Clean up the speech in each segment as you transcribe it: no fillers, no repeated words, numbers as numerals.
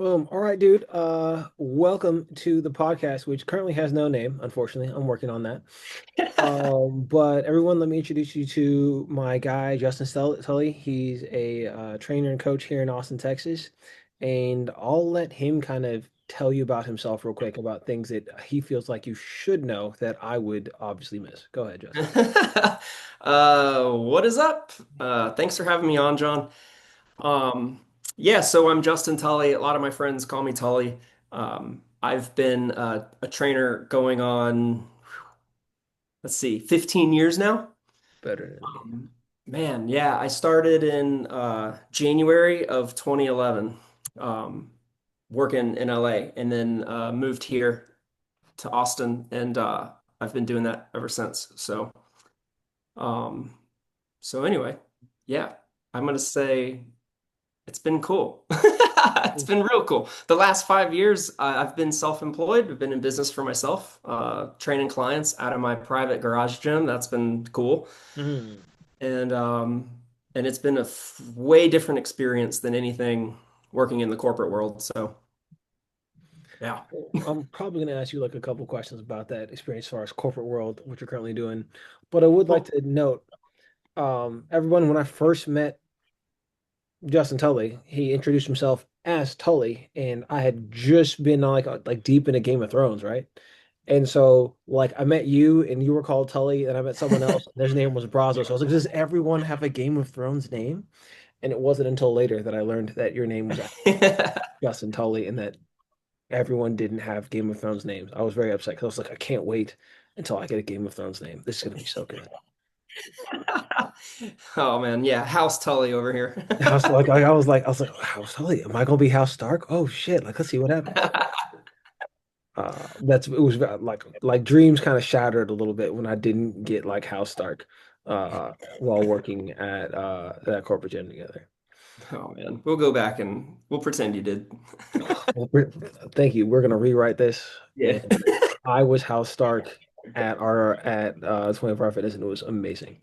Boom. All right, dude. Welcome to the podcast, which currently has no name, unfortunately. I'm working on that. But everyone, let me introduce you to my guy, Justin Tully. He's a trainer and coach here in Austin, Texas. And I'll let him kind of tell you about himself real quick about things that he feels like you should know that I would obviously miss. Go ahead, Justin. What is up? Thanks for having me on, John. Um, yeah, so I'm Justin Tully. A lot of my friends call me Tully. I've been a trainer going on, let's see, 15 years now. Better than me. Um, Man, yeah, I started in January of 2011, um, working in LA, and then moved here to Austin, and I've been doing that ever since. Um, So anyway, yeah, I'm gonna say it's been cool. It's been real cool. The last 5 years, I've been self-employed. I've been in business for myself, training clients out of my private garage gym. That's been cool, Mhm. and um, and it's been a way different experience than anything working in the corporate world. So yeah. Well, I'm probably going to ask you like a couple questions about that experience as far as corporate world, what you're currently doing. But I would like Cool. to note, everyone, when I first met Justin Tully, he introduced himself as Tully, and I had just been like deep into Game of Thrones, right? And so like I met you, and you were called Tully, and I met someone else, and his name was Brazos. So I was like, does everyone have a Game of Thrones name? And it wasn't until later that I learned that your name was actually Justin Tully, and that everyone didn't have Game of Thrones names. I was very upset because I was like, I can't wait until I get a Game of Thrones name. This is gonna be so good. Oh man, yeah, House Tully over here. I was like, House Tully, am I gonna be House Stark? Oh shit! Like, let's see what happens. That's it was like dreams kind of shattered a little bit when I didn't get like House Stark while working at that corporate gym together. Oh man, we'll go back and we'll pretend you did. Well, thank you. We're gonna rewrite this, Yeah. and I was House Stark at 24 Hour Fitness, and it was amazing.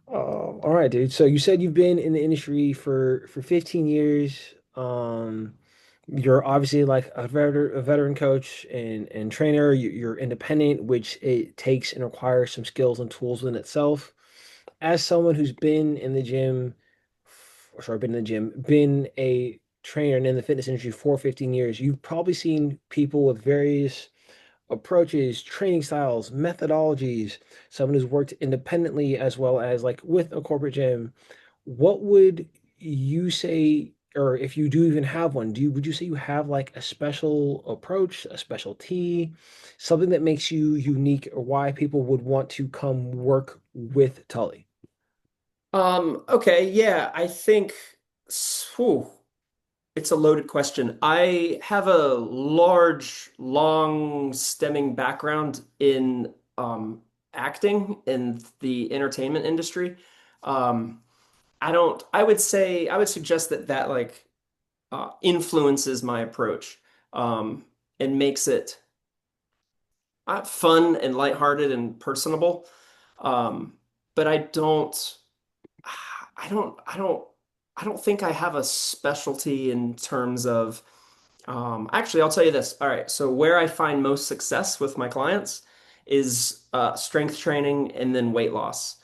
All right, dude. So you said you've been in the industry for 15 years. You're obviously like a veteran coach and trainer. You're independent, which it takes and requires some skills and tools within itself. As someone who's been in the gym, or sorry, been a trainer and in the fitness industry for 15 years, you've probably seen people with various approaches, training styles, methodologies, someone who's worked independently as well as like with a corporate gym. What would you say, or if you do even have one, would you say you have like a special approach, a specialty, something that makes you unique, or why people would want to come work with Tully? Okay, yeah, I think whew, it's a loaded question. I have a large, long stemming background in acting in the entertainment industry. Um, I would say, I would suggest that like influences my approach and makes it fun and lighthearted and personable. Um, but I don't, I don't, I don't think I have a specialty in terms of, actually, I'll tell you this. All right. So where I find most success with my clients is strength training and then weight loss.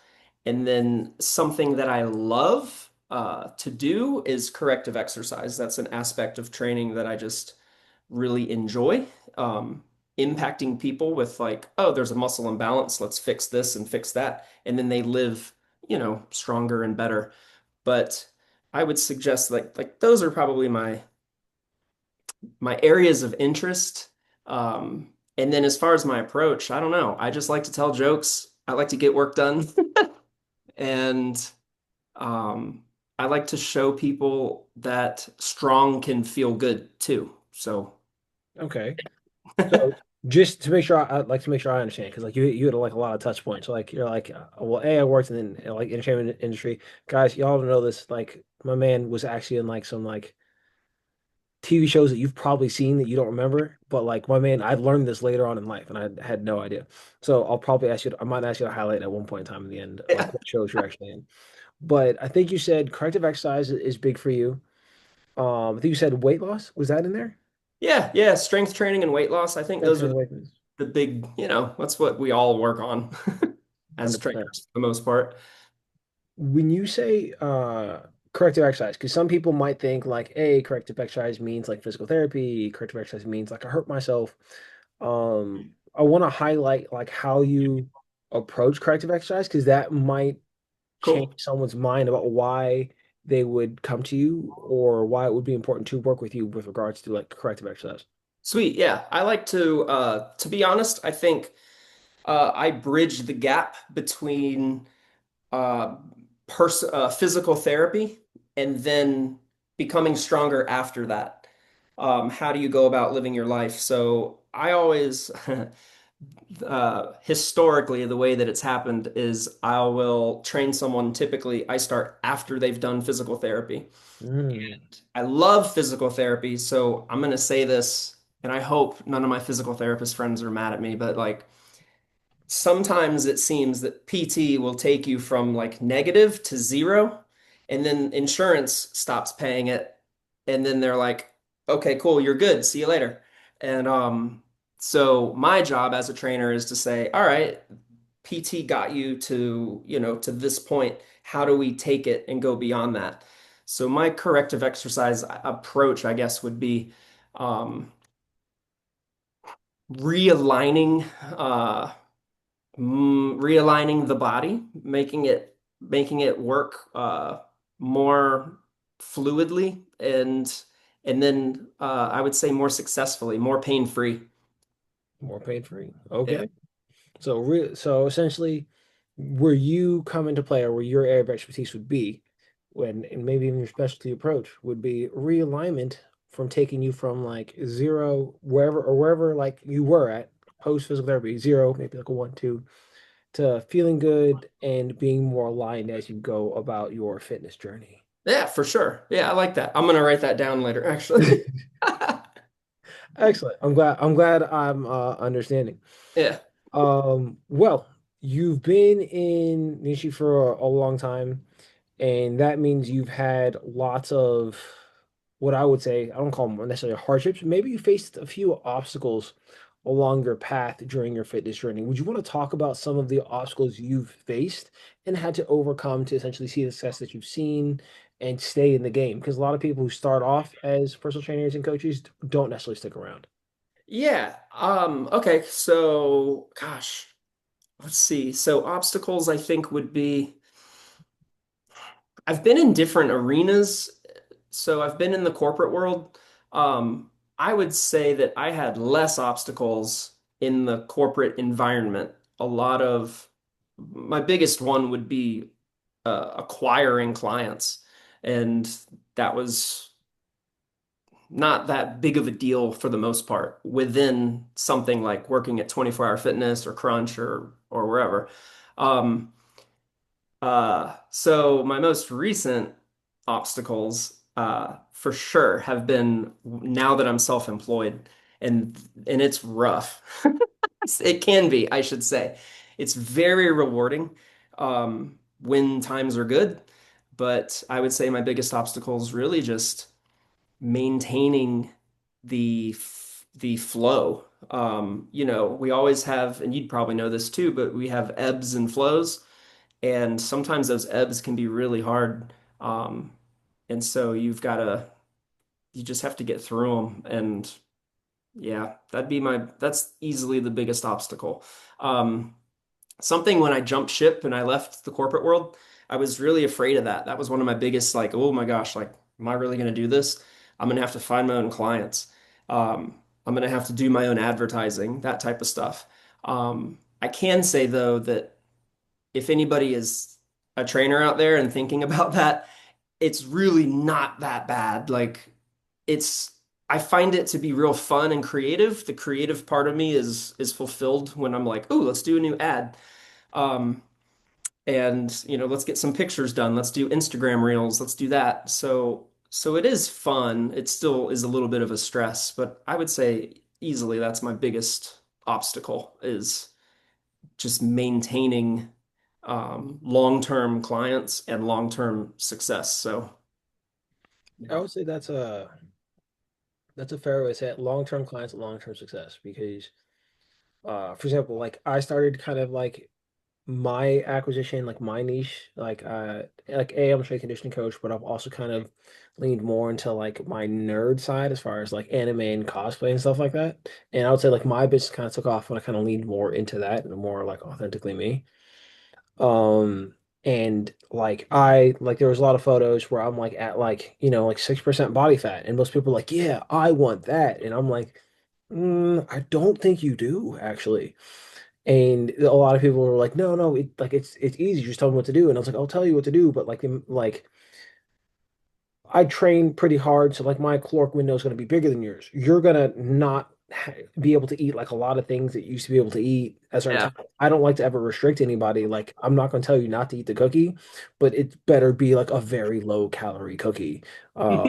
And then something that I love to do is corrective exercise. That's an aspect of training that I just really enjoy. Impacting people with like, oh, there's a muscle imbalance. Let's fix this and fix that. And then they live, stronger and better. But I would suggest like those are probably my areas of interest. And then as far as my approach, I don't know. I just like to tell jokes. I like to get work done. And um, I like to show people that strong can feel good too. So Okay. So just to make sure, I'd like to make sure I understand, because like you had like a lot of touch points. So like you're like, well, I worked in like entertainment industry, guys. Y'all don't know this. Like my man was actually in like some like TV shows that you've probably seen that you don't remember. But like my man, I learned this later on in life, and I had no idea. So I'll probably ask you. I might ask you to highlight at one point in time in the end, like yeah. what shows you're actually in. But I think you said corrective exercise is big for you. I think you said weight loss. Was that in there? Yeah, yeah, strength training and weight loss. I think Strength those are training, weight loss. the big, that's what we all work on as 100%. trainers for the most part. When you say corrective exercise, because some people might think like, hey, corrective exercise means like physical therapy, corrective exercise means like I hurt myself. I want to highlight like how you approach corrective exercise because that might change Cool. someone's mind about why they would come to you or why it would be important to work with you with regards to like corrective exercise. Sweet. Yeah. I like to be honest, I think I bridge the gap between uh, physical therapy and then becoming stronger after that. How do you go about living your life? So I always, historically, the way that it's happened is I will train someone. Typically, I start after they've done physical therapy. Mm, I love physical therapy, so I'm going to say this, and I hope none of my physical therapist friends are mad at me, but like sometimes it seems that PT will take you from like negative to zero, and then insurance stops paying it, and then they're like, okay, cool, you're good, see you later. And so my job as a trainer is to say, all right, PT got you to, to this point. How do we take it and go beyond that? So my corrective exercise approach, I guess, would be um, realigning uh, realigning the body, making it work more fluidly and then I would say more successfully, more pain-free. more pain free. Yeah. Okay. So essentially, where you come into play or where your area of expertise would be, when and maybe even your specialty approach would be realignment from taking you from like zero wherever like you were at post physical therapy, zero, maybe like a one, two, to feeling good and being more aligned as you go about your fitness journey. Yeah, for sure. Yeah, I like that. I'm gonna write that down later, actually. Excellent. I'm understanding. Yeah. Well, you've been in Nishi for a long time. And that means you've had lots of what I would say, I don't call them necessarily hardships. Maybe you faced a few obstacles along your path during your fitness journey. Would you want to talk about some of the obstacles you've faced and had to overcome to essentially see the success that you've seen and stay in the game? Because a lot of people who start off as personal trainers and coaches don't necessarily stick around. Yeah. Okay, so gosh, let's see. So obstacles I think would be I've been in different arenas. So I've been in the corporate world. Um, I would say that I had less obstacles in the corporate environment. A lot of my biggest one would be acquiring clients, and that was not that big of a deal for the most part within something like working at 24 Hour Fitness or Crunch or wherever. Um, so my most recent obstacles, for sure, have been now that I'm self-employed, and it's rough. It can be, I should say. It's very rewarding, when times are good, but I would say my biggest obstacle is really just maintaining the flow. We always have, and you'd probably know this too, but we have ebbs and flows. And sometimes those ebbs can be really hard. And so you just have to get through them. And yeah, that's easily the biggest obstacle. Um, Something when I jumped ship and I left the corporate world, I was really afraid of that. That was one of my biggest, like, oh my gosh, like, am I really going to do this? I'm going to have to find my own clients. I'm going to have to do my own advertising, that type of stuff. I can say though that if anybody is a trainer out there and thinking about that, it's really not that bad. Like it's I find it to be real fun and creative. The creative part of me is fulfilled when I'm like, "Oh, let's do a new ad." Um and let's get some pictures done. Let's do Instagram reels. Let's do that. So it is fun. It still is a little bit of a stress, but I would say easily that's my biggest obstacle is just maintaining long-term clients and long-term success. So, I would say that's a fair way to say it. Long-term clients, long-term success. Because, for example, like I started kind of like my acquisition, like my niche, like I'm a strength conditioning coach, but I've also kind of leaned more into like my nerd side as far as like anime and cosplay and stuff like that. And I would say like my business kind of took off when I kind of leaned more into that and more like authentically me. Um, and like there was a lot of photos where I'm like at like, like 6% body fat. And most people are like, yeah, I want that. And I'm like, I don't think you do actually. And a lot of people were like, no, no, it's easy. Just tell me what to do. And I was like, I'll tell you what to do, but like I train pretty hard, so like my caloric window is going to be bigger than yours. You're gonna not be able to eat like a lot of things that you used to be able to eat at a certain Yeah. time. I don't like to ever restrict anybody. Like I'm not going to tell you not to eat the cookie, but it better be like a very low calorie cookie, uh,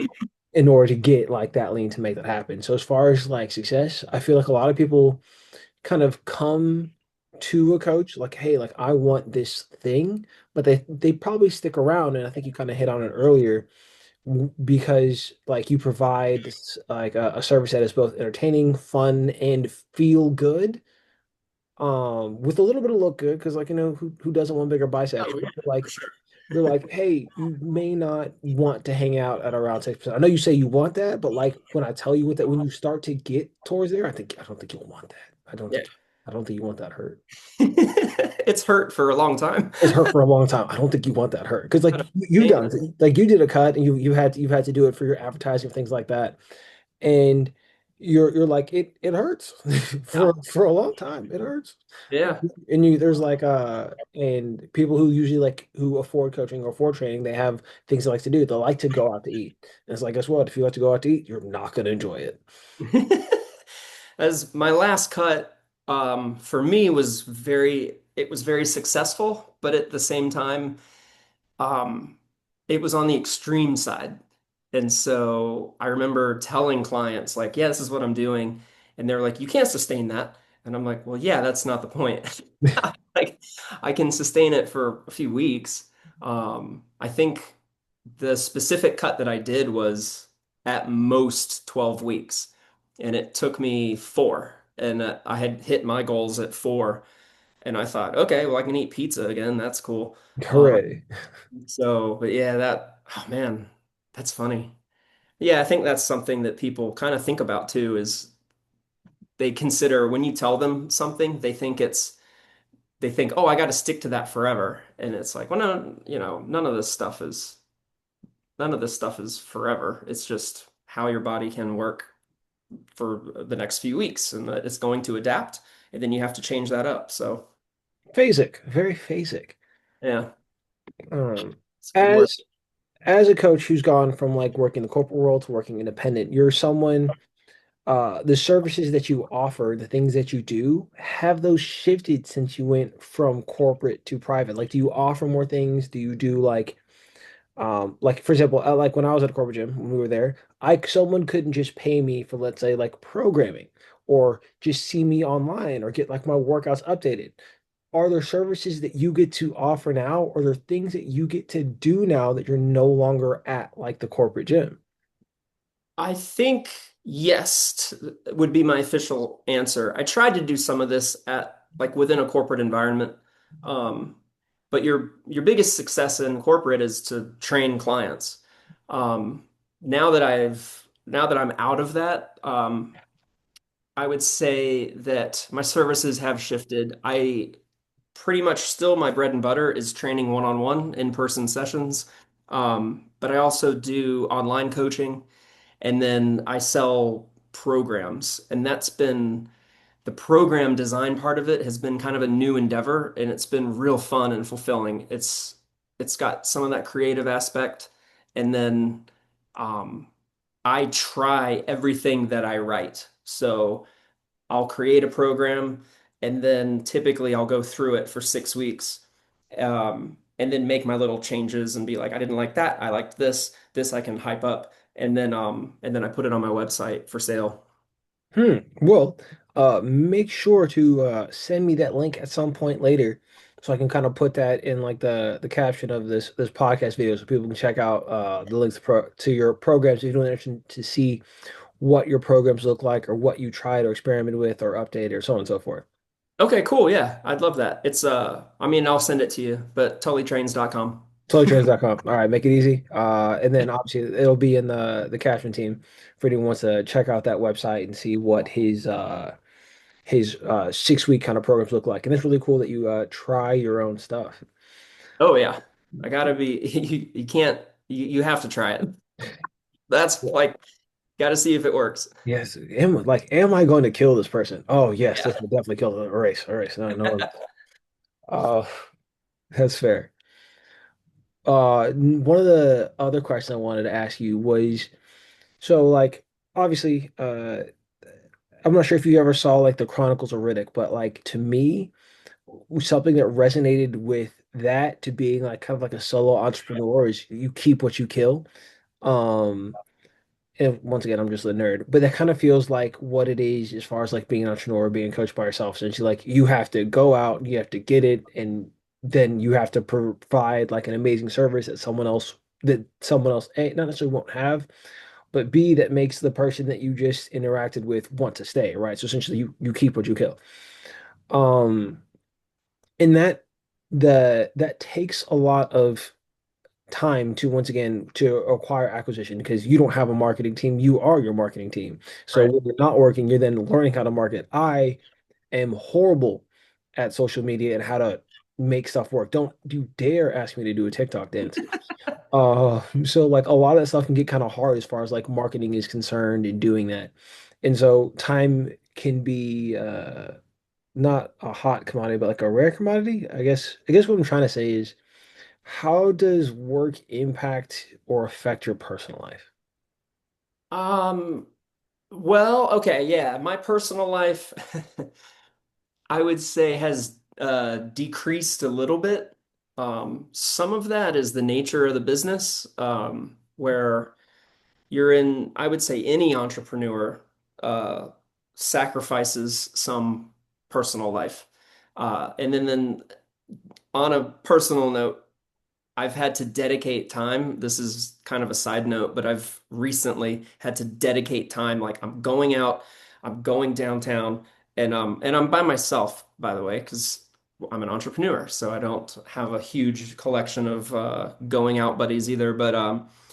in order to get like that lean to make that happen. So as far as like success, I feel like a lot of people kind of come to a coach like, hey, like I want this thing, but they probably stick around, and I think you kind of hit on it earlier because like you provide like a service that is both entertaining, fun, and feel good. With a little bit of look good, because like who doesn't want bigger biceps? Oh, But yeah, for sure. you're like, hey, you may not want to hang out at around 6%. I know you say you want that, but like when I tell you what that when you start to get towards there, I don't think you'll want that. Yeah. I don't think you want that hurt. It's hurt for a long time. It's hurt for a long time. I don't think you want that hurt because like Kind of you've done painless. like you did a cut and you've had to do it for your advertising things like that, and you're like it hurts Yeah. for a long time. It hurts, Yeah. and you there's like and people who usually like who afford coaching or afford training, they have things they like to do. They like to go out to eat, and it's like guess what? If you like to go out to eat, you're not gonna enjoy it. As my last cut, for me it was very successful, but at the same time, um, it was on the extreme side. And so I remember telling clients like, yeah, this is what I'm doing. And they're like, you can't sustain that. And I'm like, well, yeah, that's not the point. Like I can sustain it for a few weeks. I think the specific cut that I did was at most 12 weeks, and it took me four. And I had hit my goals at four, and I thought, okay, well, I can eat pizza again. That's cool. Uh, Hooray. but yeah, oh man, that's funny. Yeah, I think that's something that people kind of think about too, is they consider when you tell them something, they think, oh, I got to stick to that forever. And it's like, well, no, none of this stuff is forever. It's just how your body can work for the next few weeks, and that it's going to adapt, and then you have to change that up. So, Phasic, very phasic. yeah, Um, it's a good word. as as a coach who's gone from like working in the corporate world to working independent, you're someone, the services that you offer, the things that you do, have those shifted since you went from corporate to private? Like, do you offer more things? Do you do like for example, like when I was at a corporate gym when we were there, someone couldn't just pay me for let's say like programming or just see me online or get like my workouts updated. Are there services that you get to offer now, or are there things that you get to do now that you're no longer at like the corporate gym? I think yes would be my official answer. I tried to do some of this at like within a corporate environment. Um, but your biggest success in corporate is to train clients. Um, now that I'm out of that, I would say that my services have shifted. I pretty much still my bread and butter is training one-on-one in-person sessions. But I also do online coaching, and then I sell programs. And that's been the program design part of it has been kind of a new endeavor, and it's been real fun and fulfilling. It's got some of that creative aspect, and then um, I try everything that I write. So I'll create a program, and then typically I'll go through it for 6 weeks, and then make my little changes and be like, I didn't like that. I liked this. This I can hype up, and then I put it on my website for sale. Well, make sure to send me that link at some point later so I can kind of put that in like the caption of this podcast video so people can check out the links to your programs if you're interested to see what your programs look like or what you tried or experimented with or updated or so on and so forth. Okay, cool. Yeah, I'd love that. It's I mean, I'll send it to you, but tullytrains.com. Totally.com. All right, make it easy. And then obviously it'll be in the caption team for anyone who wants to check out that website and see what his 6 week kind of programs look like. And it's really cool that you try your own stuff. Oh yeah. I gotta be you can't you have to try it. That's Yeah. like gotta see if it works. Yes. Am I going to kill this person? Oh yes, Yeah. this will definitely kill the race. All right. No, no. Uh, that's fair. One of the other questions I wanted to ask you was, so like obviously, I'm not sure if you ever saw like the Chronicles of Riddick, but like to me, something that resonated with that to being like kind of like a solo entrepreneur is you keep what you kill. Um, and once again, I'm just a nerd, but that kind of feels like what it is as far as like being an entrepreneur, being coached by yourself. Essentially, like you have to go out, you have to get it, and then you have to provide like an amazing service that someone else A, not necessarily won't have, but B, that makes the person that you just interacted with want to stay, right? So essentially, you keep what you kill. Um, and that takes a lot of time to once again to acquire acquisition because you don't have a marketing team. You are your marketing team. So Right. when you're not working, you're then learning how to market. I am horrible at social media and how to make stuff work. Don't you dare ask me to do a TikTok dance. So like a lot of that stuff can get kind of hard as far as like marketing is concerned and doing that. And so time can be not a hot commodity, but like a rare commodity. I guess what I'm trying to say is how does work impact or affect your personal life? Um, well, okay, yeah. My personal life I would say has decreased a little bit. Some of that is the nature of the business, where you're in, I would say any entrepreneur uh, sacrifices some personal life. And then on a personal note, I've had to dedicate time. This is kind of a side note, but I've recently had to dedicate time. Like I'm going out, I'm going downtown, and I'm by myself, by the way, because I'm an entrepreneur, so I don't have a huge collection of going out buddies either. But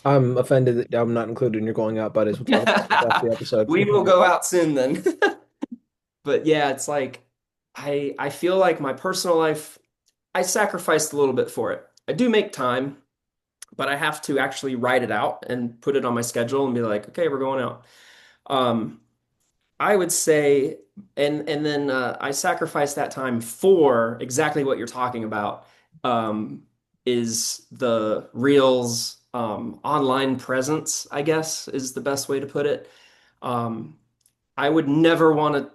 I'm offended that I'm not included in your going out buddies. We'll talk about this after the episode. we will go out soon then. But yeah, it's like I feel like my personal life, I sacrificed a little bit for it. I do make time, but I have to actually write it out and put it on my schedule and be like, okay, we're going out. Um, I would say, and then I sacrifice that time for exactly what you're talking about, is the Reels online presence, I guess, is the best way to put it. Um, I would never want to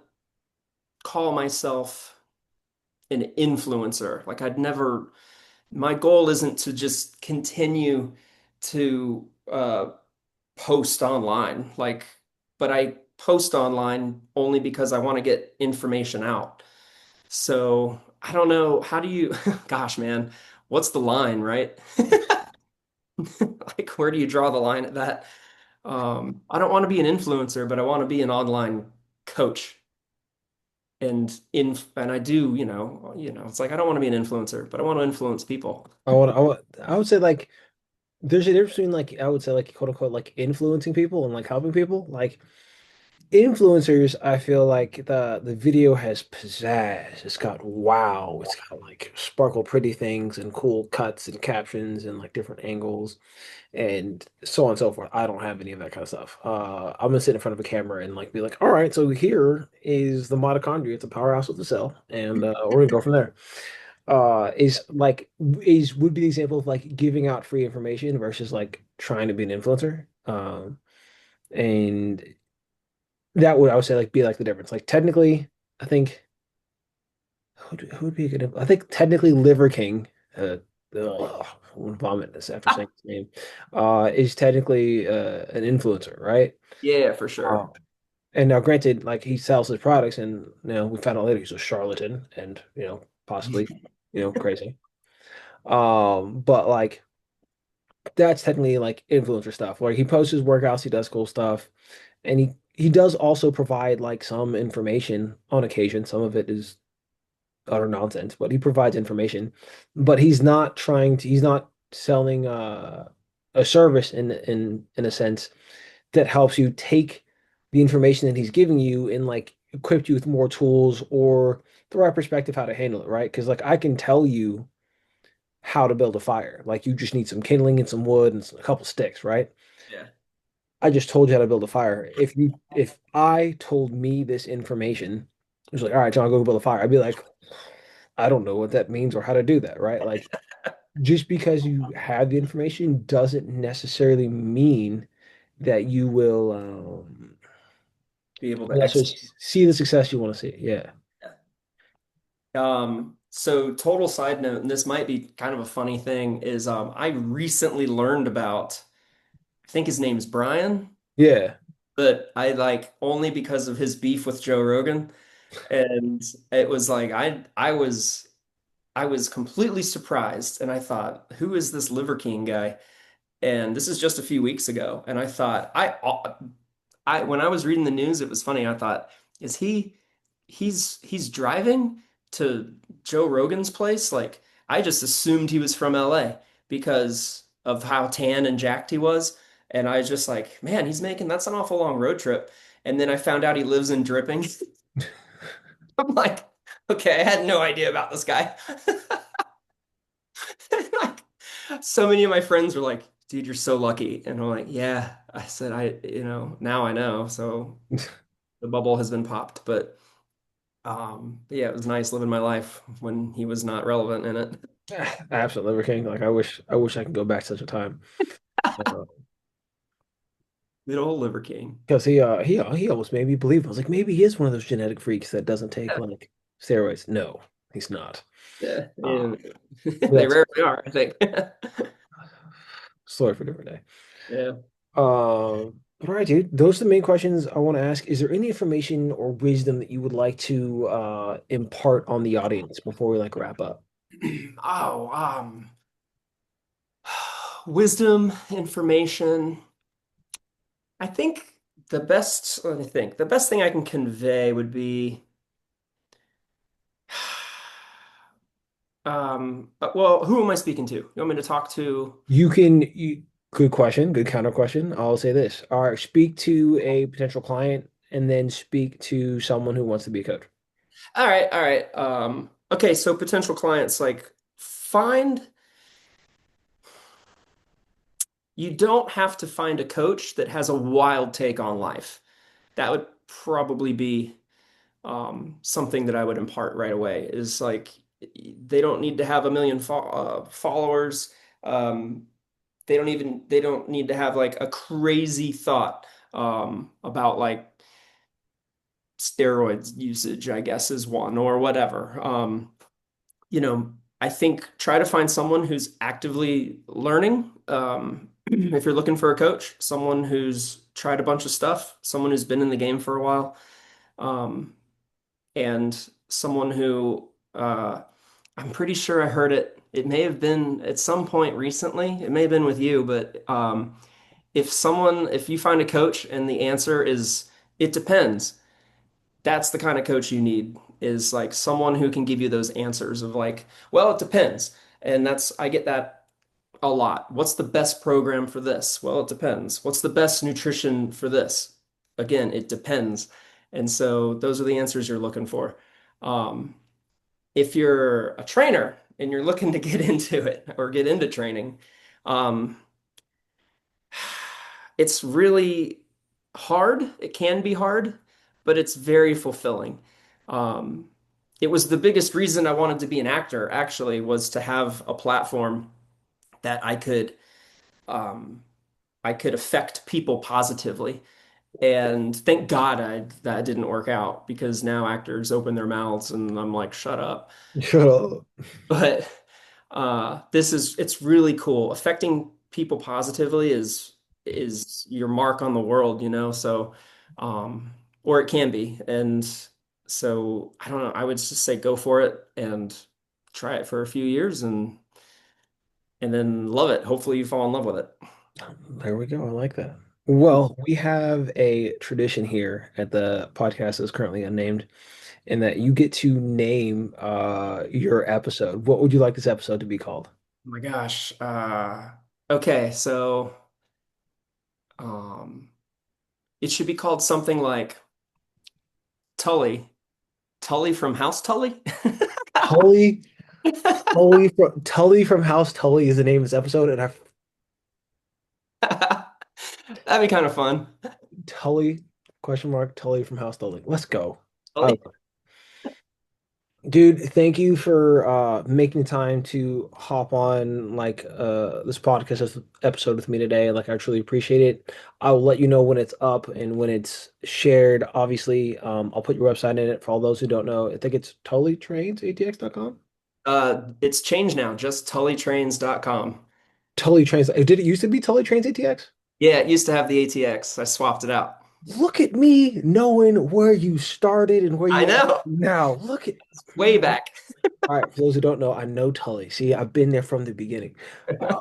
call myself an influencer. Like I'd never, my goal isn't to just continue to post online. Like, but I post online only because I want to get information out. So I don't know. How do you, gosh, man, what's the line, right? Like, where do you draw the line at that? I don't want to be an influencer, but I want to be an online coach. And I do, it's like I don't want to be an influencer, but I want to influence people. I would say like there's a difference between like I would say like quote unquote like influencing people and like helping people. Like influencers, I feel like the video has pizzazz. It's got wow. It's got like sparkle pretty things and cool cuts and captions and like different angles and so on and so forth. I don't have any of that kind of stuff. I'm gonna sit in front of a camera and like be like, all right, so here is the mitochondria. It's a powerhouse of the cell, and we're gonna go from there. Is like is would be the example of like giving out free information versus like trying to be an influencer. And that would I would say like be like the difference. Like technically, I think who would be a good? I think technically Liver King. Ugh, I want to vomit this after saying his name. Is technically an influencer, right? Yeah, for Uh, sure. and now, granted, like he sells his products, and we found out later he's a charlatan, and possibly. Crazy. But like that's technically like influencer stuff. Like he posts his workouts, he does cool stuff, and he does also provide like some information on occasion. Some of it is utter nonsense, but he provides information. But he's not selling a service in a sense that helps you take the information that he's giving you and like equip you with more tools or the right perspective how to handle it, right? Because like I can tell you how to build a fire. Like you just need some kindling and some wood and a couple sticks, right? Yeah. I just told you how to build a fire. If I told me this information, it was like, all right, John, go build a fire. I'd be like, I don't know what that means or how to do that, right? Like just because you have the information doesn't necessarily mean that you will Be able to necessarily execute. see the success you want to see. Yeah. So total side note, and this might be kind of a funny thing, is I recently learned about, I think his name's Brian, Yeah. but I like only because of his beef with Joe Rogan. And it was like I was completely surprised and I thought, who is this Liver King guy? And this is just a few weeks ago. And I thought, I when I was reading the news, it was funny. I thought, is he's driving to Joe Rogan's place? Like I just assumed he was from LA because of how tan and jacked he was. And I was just like, man, he's making that's an awful long road trip. And then I found out he lives in Dripping. I'm like, okay, I had no idea about this guy. Like, so many of my friends were like, dude, you're so lucky. And I'm like, yeah. I said, now I know. So the bubble has been popped. But yeah, it was nice living my life when he was not relevant in it. Absolute Liver King. Like I wish I could go back to such a time. Uh, Good old Liver King. because he almost made me believe. I was like, maybe he is one of those genetic freaks that doesn't take like steroids. No, he's not. Yeah, Uh, yeah. but They rarely are, I think. story for a different day. Yeah. All right, dude. Those are the main questions I want to ask. Is there any information or wisdom that you would like to impart on the audience before we like wrap up? Oh, wisdom, information. I think let me think, the best thing I can convey would be, well, who am I speaking to? You want me to talk to? Good question, good counter question. I'll say this. All right, speak to a potential client and then speak to someone who wants to be a coach. All right, all right. Okay, so potential clients, like, find, you don't have to find a coach that has a wild take on life. That would probably be something that I would impart right away is like they don't need to have a million followers. Um, they don't need to have like a crazy thought about like steroids usage, I guess is one or whatever. I think try to find someone who's actively learning. If you're looking for a coach, someone who's tried a bunch of stuff, someone who's been in the game for a while. Um, and someone who I'm pretty sure I heard it. It may have been at some point recently. It may have been with you, but if you find a coach and the answer is it depends, that's the kind of coach you need, is like someone who can give you those answers of like, well, it depends. And I get that a lot. What's the best program for this? Well, it depends. What's the best nutrition for this? Again, it depends. And so those are the answers you're looking for. Um, if you're a trainer and you're looking to get into it or get into training, um, it's really hard. It can be hard, but it's very fulfilling. Um, it was the biggest reason I wanted to be an actor, actually, was to have a platform that um, I could affect people positively. And thank God that didn't work out because now actors open their mouths and I'm like, shut up. Shut up. But it's really cool. Affecting people positively is your mark on the world, so or it can be. And so I don't know, I would just say go for it and try it for a few years and then love it. Hopefully you fall in love with it. There we go. I like that. Well, we have a tradition here at the podcast that's currently unnamed, in that you get to name your episode. What would you like this episode to be called? Oh my gosh. Okay, so um it should be called something like Tully. Tully from House Tully? Tully, Tully from House Tully is the name of this episode, and I That'd be kind of fun. Tully question mark Tully from House Tully. Let's go. I Tully? Dude, thank you for making time to hop on this podcast this episode with me today. Like, I truly appreciate it. I'll let you know when it's up and when it's shared. Obviously, I'll put your website in it for all those who don't know. I think it's tullytrainsatx.com. It's changed now, just tullytrains.com. Tully Trains. Did it used to be Tully Trains ATX? Yeah, it used to have the ATX. I swapped it out. Look at me knowing where you started and where I you are know. now. Look at Way back. All right, for those who don't know, I know Tully. See, I've been there from the beginning. Uh,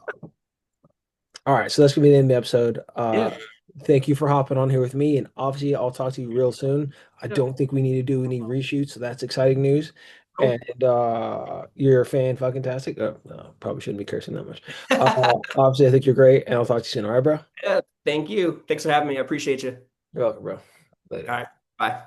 all right, so that's gonna be the end of the episode. Yeah. Thank you for hopping on here with me, and obviously, I'll talk to you real soon. I Yeah. don't think we need to do any reshoots, so that's exciting news. Cool. And you're a fan, fucking tastic. Oh, no, probably shouldn't be cursing that much. Obviously, I think you're great, and I'll talk to you soon. All right, bro. Yeah. Thank you. Thanks for having me. I appreciate you. You're welcome, bro. All Later. right. Bye.